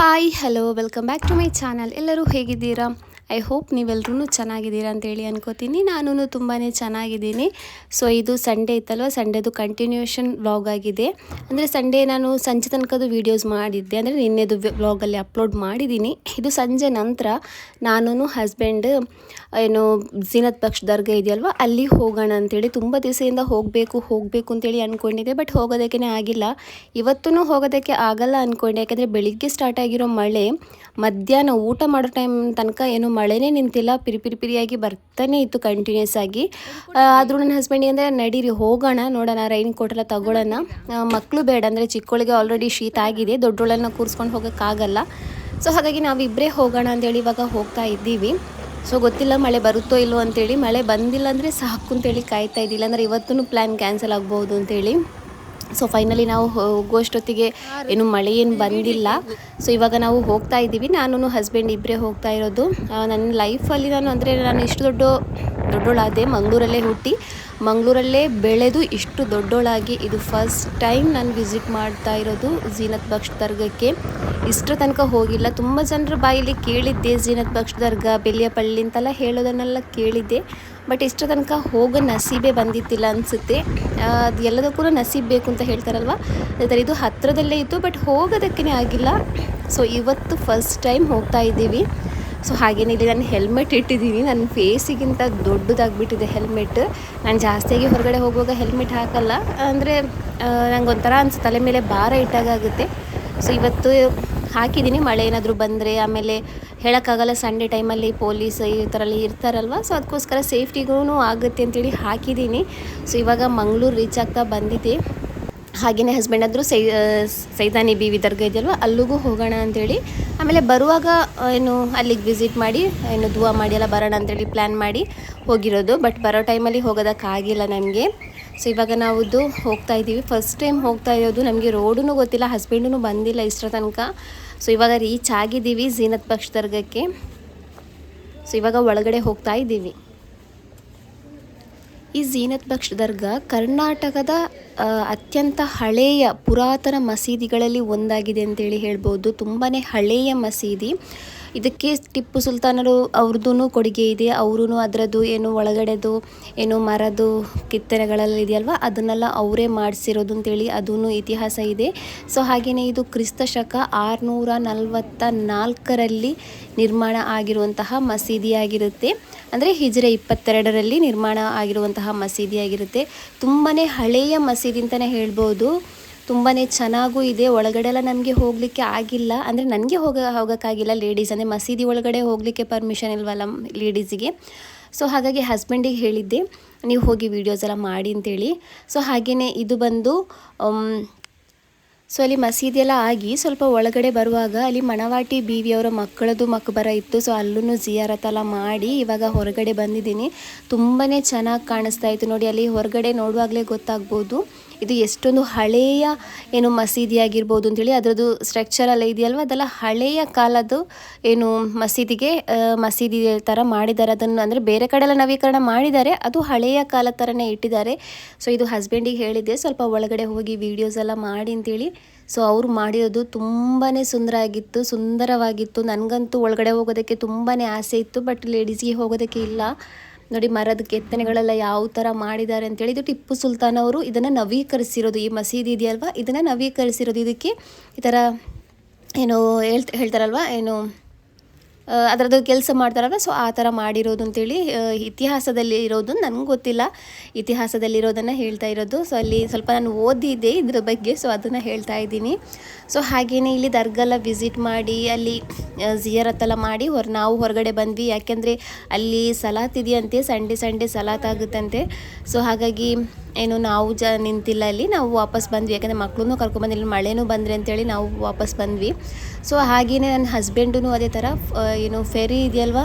Hi hello welcome back to my channel. ಎಲ್ಲರೂ ಹೇಗಿದ್ದೀರಾ? I hope ನೀವೆಲ್ಲರೂ ಚೆನ್ನಾಗಿದ್ದೀರಾ ಅಂತೇಳಿ ಅನ್ಕೋತೀನಿ. ನಾನು ತುಂಬಾ ಚೆನ್ನಾಗಿದ್ದೀನಿ. ಸೊ ಇದು ಸಂಡೇ ಇತ್ತಲ್ವ, ಸಂಡೇದು ಕಂಟಿನ್ಯೂಷನ್ ವ್ಲಾಗ್ ಆಗಿದೆ. ಅಂದರೆ ಸಂಡೇ ನಾನು ಸಂಜೆ ತನಕದು ವೀಡಿಯೋಸ್ ಮಾಡಿದ್ದೆ, ಅಂದರೆ ನಿನ್ನೆದು ವ್ಲಾಗಲ್ಲಿ ಅಪ್ಲೋಡ್ ಮಾಡಿದ್ದೀನಿ. ಇದು ಸಂಜೆ ನಂತರ ನಾನು ಹಸ್ಬೆಂಡ್ ಏನು ಝೀನತ್ ಬಕ್ಷ್ ದರ್ಗಾ ಇದೆಯಲ್ವ, ಅಲ್ಲಿ ಹೋಗೋಣ ಅಂತೇಳಿ ತುಂಬ ದಿವಸದಿಂದ ಹೋಗಬೇಕು ಅಂತೇಳಿ ಅಂದ್ಕೊಂಡಿದ್ದೆ. ಬಟ್ ಹೋಗೋದಕ್ಕೆ ಆಗಿಲ್ಲ. ಇವತ್ತೂ ಹೋಗೋದಕ್ಕೆ ಆಗಲ್ಲ ಅಂದ್ಕೊಂಡೆ, ಯಾಕೆಂದರೆ ಬೆಳಿಗ್ಗೆ ಸ್ಟಾರ್ಟ್ ಆಗಿರೋ ಮಳೆ ಮಧ್ಯಾಹ್ನ ಊಟ ಮಾಡೋ ಟೈಮ್ ತನಕ ಏನು ಮಳೆನೇ ನಿಂತಿಲ್ಲ. ಪಿರಿಯಾಗಿ ಬರ್ತಾನೆ ಇತ್ತು ಕಂಟಿನ್ಯೂಸ್ ಆಗಿ. ಆದರೂ ನನ್ನ ಹಸ್ಬೆಂಡಿಗೆ ಅಂದರೆ ನಡೀರಿ ಹೋಗೋಣ, ನೋಡೋಣ ರೈನ್ ಕೋಟ್ ಎಲ್ಲ ತಗೊಳ್ಳೋಣ, ಮಕ್ಕಳು ಬೇಡ, ಅಂದರೆ ಚಿಕ್ಕವಳಿಗೆ ಆಲ್ರೆಡಿ ಶೀತ ಆಗಿದೆ, ದೊಡ್ಡೋಳನ್ನ ಕೂರಿಸ್ಕೊಂಡು ಹೋಗೋಕ್ಕಾಗಲ್ಲ. ಸೊ ಹಾಗಾಗಿ ನಾವಿಬ್ಬರೇ ಹೋಗೋಣ ಅಂತೇಳಿ ಇವಾಗ ಹೋಗ್ತಾ ಇದ್ದೀವಿ. ಸೊ ಗೊತ್ತಿಲ್ಲ ಮಳೆ ಬರುತ್ತೋ ಇಲ್ಲೋ ಅಂತೇಳಿ. ಮಳೆ ಬಂದಿಲ್ಲ ಅಂದರೆ ಸಾಕು ಅಂತೇಳಿ ಕಾಯ್ತಾ ಇದ್ದಿಲ್ಲ, ಅಂದರೆ ಇವತ್ತೂ ಪ್ಲ್ಯಾನ್ ಕ್ಯಾನ್ಸಲ್ ಆಗ್ಬೋದು ಅಂತೇಳಿ. ಸೊ ಫೈನಲಿ ನಾವು ಹೋಗುವಷ್ಟೊತ್ತಿಗೆ ಏನು ಮಳೆ ಏನು ಬಂದಿಲ್ಲ. ಸೊ ಇವಾಗ ನಾವು ಹೋಗ್ತಾ ಇದ್ದೀವಿ, ನಾನು ಹಸ್ಬೆಂಡ್ ಇಬ್ಬರೇ ಹೋಗ್ತಾ ಇರೋದು. ನನ್ನ ಲೈಫಲ್ಲಿ ನಾನು ಇಷ್ಟು ದೊಡ್ಡೋಳಾದೆ, ಮಂಗಳೂರಲ್ಲೇ ಹುಟ್ಟಿ ಮಂಗಳೂರಲ್ಲೇ ಬೆಳೆದು ಇಷ್ಟು ದೊಡ್ಡೋಳಾಗಿ ಇದು ಫಸ್ಟ್ ಟೈಮ್ ನಾನು ವಿಸಿಟ್ ಮಾಡ್ತಾ ಇರೋದು ಝೀನತ್ ಬಕ್ಷ್ ದರ್ಗಕ್ಕೆ. ಇಷ್ಟರ ತನಕ ಹೋಗಿಲ್ಲ. ತುಂಬ ಜನರ ಬಾಯಲ್ಲಿ ಕೇಳಿದ್ದೆ ಝೀನತ್ ಬಕ್ಷ್ ದರ್ಗಾ, ಬೆಲಿಯಪಳ್ಳಿ ಅಂತೆಲ್ಲ ಹೇಳೋದನ್ನೆಲ್ಲ ಕೇಳಿದ್ದೆ. ಬಟ್ ಇಷ್ಟರ ತನಕ ಹೋಗೋ ನಸೀಬೇ ಬಂದಿತ್ತಿಲ್ಲ ಅನಿಸುತ್ತೆ. ಅದು ಎಲ್ಲದಕ್ಕೂ ನಸೀಬ್ ಬೇಕು ಅಂತ ಹೇಳ್ತಾರಲ್ವ, ಅದೇ ಥರ ಇದು ಹತ್ತಿರದಲ್ಲೇ ಇತ್ತು, ಬಟ್ ಹೋಗೋದಕ್ಕೇ ಆಗಿಲ್ಲ. ಸೊ ಇವತ್ತು ಫಸ್ಟ್ ಟೈಮ್ ಹೋಗ್ತಾ ಇದ್ದೀವಿ. ಸೊ ಹಾಗೇನೇ ಇಲ್ಲಿ ನಾನು ಹೆಲ್ಮೆಟ್ ಇಟ್ಟಿದ್ದೀನಿ, ನನ್ನ ಫೇಸಿಗಿಂತ ದೊಡ್ಡದಾಗಿಬಿಟ್ಟಿದೆ ಹೆಲ್ಮೆಟ್. ನಾನು ಜಾಸ್ತಿಯಾಗಿ ಹೊರಗಡೆ ಹೋಗುವಾಗ ಹೆಲ್ಮೆಟ್ ಹಾಕಲ್ಲ, ಅಂದರೆ ನಂಗೊಂಥರ ಅನ್ಸುತ್ತೆ, ತಲೆ ಮೇಲೆ ಭಾರ ಇಟ್ಟಾಗುತ್ತೆ. ಸೊ ಇವತ್ತು ಹಾಕಿದ್ದೀನಿ, ಮಳೆ ಏನಾದರೂ ಬಂದರೆ ಆಮೇಲೆ ಹೇಳೋಕ್ಕಾಗಲ್ಲ, ಸಂಡೇ ಟೈಮಲ್ಲಿ ಪೊಲೀಸ್ ಈ ಥರ ಇರ್ತಾರಲ್ವ. ಸೊ ಅದಕ್ಕೋಸ್ಕರ ಸೇಫ್ಟಿಗೂ ಆಗುತ್ತೆ ಅಂತೇಳಿ ಹಾಕಿದ್ದೀನಿ. ಸೊ ಇವಾಗ ಮಂಗಳೂರು ರೀಚ್ ಆಗ್ತಾ ಬಂದಿದ್ದೆ. ಹಾಗೆಯೇ ಹಸ್ಬೆಂಡ್ ಆದರೂ ಸೈದಾನಿ ಬೀವಿ ದರ್ಗಾ ಇದೆಯಲ್ವ, ಅಲ್ಲಿಗೂ ಹೋಗೋಣ ಅಂಥೇಳಿ. ಆಮೇಲೆ ಬರುವಾಗ ಏನು ಅಲ್ಲಿಗೆ ವಿಸಿಟ್ ಮಾಡಿ ಏನು ದುವಾ ಮಾಡಿ ಎಲ್ಲ ಬರೋಣ ಅಂತೇಳಿ ಪ್ಲ್ಯಾನ್ ಮಾಡಿ ಹೋಗಿರೋದು. ಬಟ್ ಬರೋ ಟೈಮಲ್ಲಿ ಹೋಗೋದಕ್ಕಾಗಿಲ್ಲ ನಮಗೆ. ಸೊ ಇವಾಗ ನಾವು ಹೋಗ್ತಾ ಇದ್ದೀವಿ, ಫಸ್ಟ್ ಟೈಮ್ ಹೋಗ್ತಾ ಇರೋದು. ನಮಗೆ ರೋಡೂ ಗೊತ್ತಿಲ್ಲ, ಹಸ್ಬೆಂಡೂ ಬಂದಿಲ್ಲ ಇಷ್ಟರ ತನಕ. ಸೊ ಇವಾಗ ರೀಚ್ ಆಗಿದ್ದೀವಿ ಝೀನತ್ ಬಕ್ಷ್ ದರ್ಗಕ್ಕೆ. ಸೊ ಇವಾಗ ಒಳಗಡೆ ಹೋಗ್ತಾ ಇದ್ದೀವಿ. ಈ ಝೀನತ್ ಬಕ್ಷ್ ದರ್ಗಾ ಕರ್ನಾಟಕದ ಅತ್ಯಂತ ಹಳೆಯ ಪುರಾತನ ಮಸೀದಿಗಳಲ್ಲಿ ಒಂದಾಗಿದೆ ಅಂತೇಳಿ ಹೇಳ್ಬೋದು. ತುಂಬಾ ಹಳೆಯ ಮಸೀದಿ. ಇದಕ್ಕೆ ಟಿಪ್ಪು ಸುಲ್ತಾನರು ಅವ್ರದ್ದು ಕೊಡುಗೆ ಇದೆ. ಅವರು ಅದರದ್ದು ಏನು ಒಳಗಡೆದು ಏನು ಮರದು ಕೆತ್ತನೆಗಳಲ್ಲಿ ಇದೆಯಲ್ವ, ಅದನ್ನೆಲ್ಲ ಅವರೇ ಮಾಡಿಸಿರೋದು ಅಂತೇಳಿ ಅದೂ ಇತಿಹಾಸ ಇದೆ. ಸೊ ಹಾಗೆಯೇ ಇದು ಕ್ರಿಸ್ತ ಶಕ 644ರಲ್ಲಿ ನಿರ್ಮಾಣ ಆಗಿರುವಂತಹ ಮಸೀದಿಯಾಗಿರುತ್ತೆ. ಅಂದರೆ ಹಿಜ್ರೆ 22ರಲ್ಲಿ ನಿರ್ಮಾಣ ಆಗಿರುವಂತಹ ಮಸೀದಿಯಾಗಿರುತ್ತೆ. ತುಂಬಾ ಹಳೆಯ ಮಸೀದಿ ಅಂತಲೇ ಹೇಳ್ಬೋದು. ತುಂಬಾ ಚೆನ್ನಾಗೂ ಇದೆ. ಒಳಗಡೆ ಎಲ್ಲ ನಮಗೆ ಹೋಗಲಿಕ್ಕೆ ಆಗಿಲ್ಲ, ಅಂದರೆ ನನಗೆ ಹೋಗೋಕ್ಕಾಗಿಲ್ಲ ಲೇಡೀಸ್, ಅಂದರೆ ಮಸೀದಿ ಒಳಗಡೆ ಹೋಗಲಿಕ್ಕೆ ಪರ್ಮಿಷನ್ ಇಲ್ವಲ್ಲ ಲೇಡೀಸಿಗೆ. ಸೊ ಹಾಗಾಗಿ ಹಸ್ಬೆಂಡಿಗೆ ಹೇಳಿದ್ದೆ, ನೀವು ಹೋಗಿ ವೀಡಿಯೋಸ್ ಎಲ್ಲ ಮಾಡಿ ಅಂತೇಳಿ. ಸೊ ಹಾಗೆಯೇ ಇದು ಬಂದು ಸೊ ಅಲ್ಲಿ ಮಸೀದಿಯೆಲ್ಲ ಆಗಿ ಸ್ವಲ್ಪ ಒಳಗಡೆ ಬರುವಾಗ ಅಲ್ಲಿ ಮಣವಾಟಿ ಬೀವಿಯವರ ಮಕ್ಕಳದು ಮಕ್ಬರ ಇತ್ತು. ಸೊ ಅಲ್ಲೂ ಜಿಯಾರತ್ ಎಲ್ಲ ಮಾಡಿ ಇವಾಗ ಹೊರಗಡೆ ಬಂದಿದ್ದೀನಿ. ತುಂಬಾ ಚೆನ್ನಾಗಿ ಕಾಣಿಸ್ತಾ ಇತ್ತು ನೋಡಿ, ಅಲ್ಲಿ ಹೊರಗಡೆ ನೋಡುವಾಗಲೇ ಗೊತ್ತಾಗ್ಬೋದು ಇದು ಎಷ್ಟೊಂದು ಹಳೆಯ ಏನು ಮಸೀದಿ ಆಗಿರ್ಬೋದು ಅಂತೇಳಿ. ಅದರದ್ದು ಸ್ಟ್ರಕ್ಚರ್ ಎಲ್ಲ ಇದೆಯಲ್ವ, ಅದೆಲ್ಲ ಹಳೆಯ ಕಾಲದ್ದು ಏನು ಮಸೀದಿ ಥರ ಮಾಡಿದ್ದಾರೆ ಅದನ್ನು. ಅಂದರೆ ಬೇರೆ ಕಡೆ ಎಲ್ಲ ನವೀಕರಣ ಮಾಡಿದ್ದಾರೆ, ಅದು ಹಳೆಯ ಕಾಲದ ಥರನೇ ಇಟ್ಟಿದ್ದಾರೆ. ಸೊ ಇದು ಹಸ್ಬೆಂಡಿಗೆ ಹೇಳಿದ್ದೆ ಸ್ವಲ್ಪ ಒಳಗಡೆ ಹೋಗಿ ವೀಡಿಯೋಸ್ ಎಲ್ಲ ಮಾಡಿ ಅಂತೇಳಿ. ಸೊ ಅವರು ಮಾಡಿರೋದು ತುಂಬಾ ಸುಂದರವಾಗಿತ್ತು. ನನಗಂತೂ ಒಳಗಡೆ ಹೋಗೋದಕ್ಕೆ ತುಂಬಾ ಆಸೆ ಇತ್ತು, ಬಟ್ ಲೇಡೀಸ್ಗೆ ಹೋಗೋದಕ್ಕೆ ಇಲ್ಲ. ನೋಡಿ ಮರದ ಕೆತ್ತನೆಗಳೆಲ್ಲ ಯಾವ ಥರ ಮಾಡಿದ್ದಾರೆ ಅಂತೇಳಿ. ಇದು ಟಿಪ್ಪು ಸುಲ್ತಾನ್ ಅವರು ಇದನ್ನು ನವೀಕರಿಸಿರೋದು, ಈ ಮಸೀದಿ ಇದೆಯಲ್ವ ಇದನ್ನು ನವೀಕರಿಸಿರೋದು. ಇದಕ್ಕೆ ಈ ಥರ ಏನು ಹೇಳ್ತಾರಲ್ವ, ಏನು ಅದರದ್ದು ಕೆಲಸ ಮಾಡ್ತಾರಲ್ವ, ಸೊ ಆ ಥರ ಮಾಡಿರೋದು ಅಂತೇಳಿ ಇತಿಹಾಸದಲ್ಲಿ ಇರೋದು. ನನಗೆ ಗೊತ್ತಿಲ್ಲ, ಇತಿಹಾಸದಲ್ಲಿರೋದನ್ನು ಹೇಳ್ತಾ ಇರೋದು. ಸೊ ಅಲ್ಲಿ ಸ್ವಲ್ಪ ನಾನು ಓದಿದ್ದೆ ಇದ್ರ ಬಗ್ಗೆ, ಸೊ ಅದನ್ನು ಹೇಳ್ತಾ ಇದ್ದೀನಿ. ಸೊ ಹಾಗೆಯೇ ಇಲ್ಲಿ ದರ್ಗೆಲ್ಲ ವಿಸಿಟ್ ಮಾಡಿ ಅಲ್ಲಿ ಜಿಯಾರತ್ತೆಲ್ಲ ಮಾಡಿ ನಾವು ಹೊರಗಡೆ ಬಂದ್ವಿ. ಯಾಕೆಂದರೆ ಅಲ್ಲಿ ಸಲಾತ್ ಇದೆಯಂತೆ, ಸಂಡೇ ಸಲಾತ್ ಆಗುತ್ತಂತೆ. ಸೊ ಹಾಗಾಗಿ ಏನು ನಾವು ನಿಂತಿಲ್ಲ ಅಲ್ಲಿ, ನಾವು ವಾಪಸ್ ಬಂದ್ವಿ. ಯಾಕಂದರೆ ಮಕ್ಕಳನ್ನೂ ಕರ್ಕೊಂಡ್ಬಂದಿಲ್ಲ, ಮಳೆನೂ ಬಂದರೆ ಅಂತೇಳಿ ನಾವು ವಾಪಸ್ ಬಂದ್ವಿ. ಸೊ ಹಾಗೆಯೇ ನನ್ನ ಹಸ್ಬೆಂಡೂ ಅದೇ ಥರ ಏನು ಫೆರಿ ಇದೆಯಲ್ವ,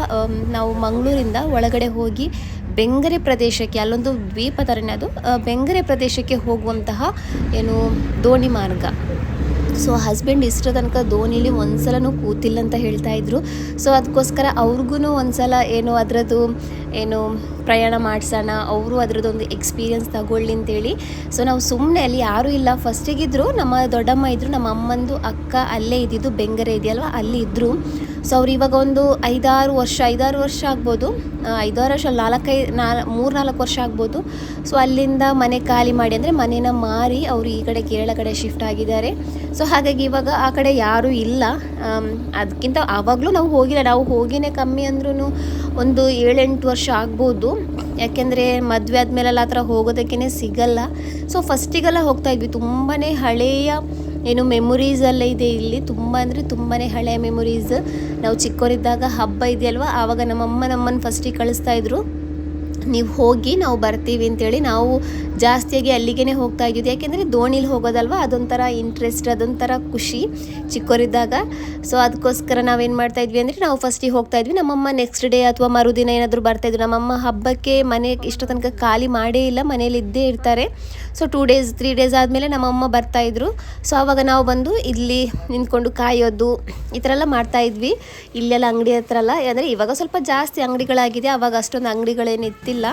ನಾವು ಮಂಗಳೂರಿಂದ ಒಳಗಡೆ ಹೋಗಿ ಬೆಂಗರೆ ಪ್ರದೇಶಕ್ಕೆ, ಅಲ್ಲೊಂದು ದ್ವೀಪ ಥರನೇ ಅದು, ಬೆಂಗರೆ ಪ್ರದೇಶಕ್ಕೆ ಹೋಗುವಂತಹ ಏನು ದೋಣಿ ಮಾರ್ಗ. ಸೊ ಹಸ್ಬೆಂಡ್ ಇಷ್ಟರ ತನಕ ದೋಣಿಲಿ ಒಂದ್ಸಲನೂ ಕೂತಿಲ್ಲ ಅಂತ ಹೇಳ್ತಾಯಿದ್ರು. ಸೊ ಅದಕ್ಕೋಸ್ಕರ ಅವ್ರಿಗೂ ಒಂದ್ಸಲ ಏನು ಅದರದ್ದು ಏನು ಪ್ರಯಾಣ ಮಾಡಿಸೋಣ, ಅವರು ಅದರದ್ದೊಂದು ಎಕ್ಸ್ಪೀರಿಯನ್ಸ್ ತಗೊಳ್ಳಿ ಅಂತೇಳಿ. ಸೊ ನಾವು ಸುಮ್ಮನೆ ಅಲ್ಲಿ ಯಾರೂ ಇಲ್ಲ, ಫಸ್ಟಿಗಿದ್ರು ನಮ್ಮ ದೊಡ್ಡಮ್ಮ ಇದ್ದರು, ನಮ್ಮ ಅಮ್ಮಂದು ಅಕ್ಕ ಅಲ್ಲೇ ಇದ್ದಿದ್ದು, ಬೆಂಗರೆ ಇದೆಯಲ್ವ ಅಲ್ಲಿ ಇದ್ದರು. ಸೊ ಅವ್ರು ಇವಾಗ ಒಂದು 5-6 ವರ್ಷ ಆಗ್ಬೋದು, 5-6 ವರ್ಷ 3-4 ವರ್ಷ ಆಗ್ಬೋದು. ಸೊ ಅಲ್ಲಿಂದ ಮನೆ ಖಾಲಿ ಮಾಡಿ, ಅಂದರೆ ಮನೇನ ಮಾರಿ ಅವರು ಈ ಕಡೆ ಕೇರಳ ಕಡೆ ಶಿಫ್ಟ್ ಆಗಿದ್ದಾರೆ. ಸೊ ಹಾಗಾಗಿ ಇವಾಗ ಆ ಕಡೆ ಯಾರೂ ಇಲ್ಲ. ಅದಕ್ಕಿಂತ ಆವಾಗಲೂ ನಾವು ಹೋಗಿಲ್ಲ, ನಾವು ಹೋಗಿನೇ ಕಮ್ಮಿ ಅಂದ್ರೂ ಒಂದು 7-8 ವರ್ಷ ಆಗ್ಬೋದು. ಯಾಕೆಂದರೆ ಮದುವೆ ಆದಮೇಲೆಲ್ಲ ಆ ಥರ ಹೋಗೋದಕ್ಕೇ ಸಿಗಲ್ಲ. ಸೊ ಫಸ್ಟಿಗೆಲ್ಲ ಹೋಗ್ತಾಯಿದ್ವಿ, ತುಂಬಾ ಹಳೆಯ ಮೆಮೊರೀಸ್ ಎಲ್ಲ ಇದೆ ಇಲ್ಲಿ, ತುಂಬ ಅಂದರೆ ತುಂಬಾ ಹಳೆಯ ಮೆಮೊರೀಸ್. ನಾವು ಚಿಕ್ಕವರಿದ್ದಾಗ ಹಬ್ಬ ಇದೆಯಲ್ವ, ಆವಾಗ ನಮ್ಮನ್ನು ಫಸ್ಟಿಗೆ ಕಳಿಸ್ತಾಯಿದ್ರು, ನೀವು ಹೋಗಿ ನಾವು ಬರ್ತೀವಿ ಅಂತೇಳಿ. ನಾವು ಜಾಸ್ತಿಯಾಗಿ ಅಲ್ಲಿಗೆ ಹೋಗ್ತಾ ಇದ್ದಿದ್ದು, ಯಾಕೆಂದರೆ ದೋಣಿಲಿ ಹೋಗೋದಲ್ವ, ಅದೊಂಥರ ಇಂಟ್ರೆಸ್ಟ್, ಅದೊಂಥರ ಖುಷಿ ಚಿಕ್ಕವರಿದ್ದಾಗ. ಸೊ ಅದಕ್ಕೋಸ್ಕರ ನಾವೇನು ಮಾಡ್ತಾಯಿದ್ವಿ ಅಂದರೆ ನಾವು ಫಸ್ಟಿಗೆ ಹೋಗ್ತಾಯಿದ್ವಿ. ನಮ್ಮಮ್ಮ ನೆಕ್ಸ್ಟ್ ಡೇ ಅಥವಾ ಮರುದಿನ ಏನಾದರೂ ಬರ್ತಾಯಿದ್ರು. ನಮ್ಮಮ್ಮ ಹಬ್ಬಕ್ಕೆ ಮನೆ ಇಷ್ಟ ತನಕ ಖಾಲಿ ಮಾಡೇ ಇಲ್ಲ, ಮನೇಲಿ ಇದ್ದೇ ಇರ್ತಾರೆ. ಸೊ 2 ಡೇಸ್ 3 ಡೇಸ್ ಆದಮೇಲೆ ನಮ್ಮಮ್ಮ ಬರ್ತಾಯಿದ್ರು. ಸೊ ಆವಾಗ ನಾವು ಬಂದು ಇಲ್ಲಿ ನಿಂತ್ಕೊಂಡು ಕಾಯೋದು ಈ ಥರ ಎಲ್ಲ ಮಾಡ್ತಾಯಿದ್ವಿ. ಇಲ್ಲೆಲ್ಲ ಅಂಗಡಿ ಹತ್ರ ಎಲ್ಲ, ಅಂದರೆ ಇವಾಗ ಸ್ವಲ್ಪ ಜಾಸ್ತಿ ಅಂಗಡಿಗಳಾಗಿದೆ, ಆವಾಗ ಅಷ್ಟೊಂದು ಅಂಗಡಿಗಳೇನು ಇತ್ತಿಲ್ಲ.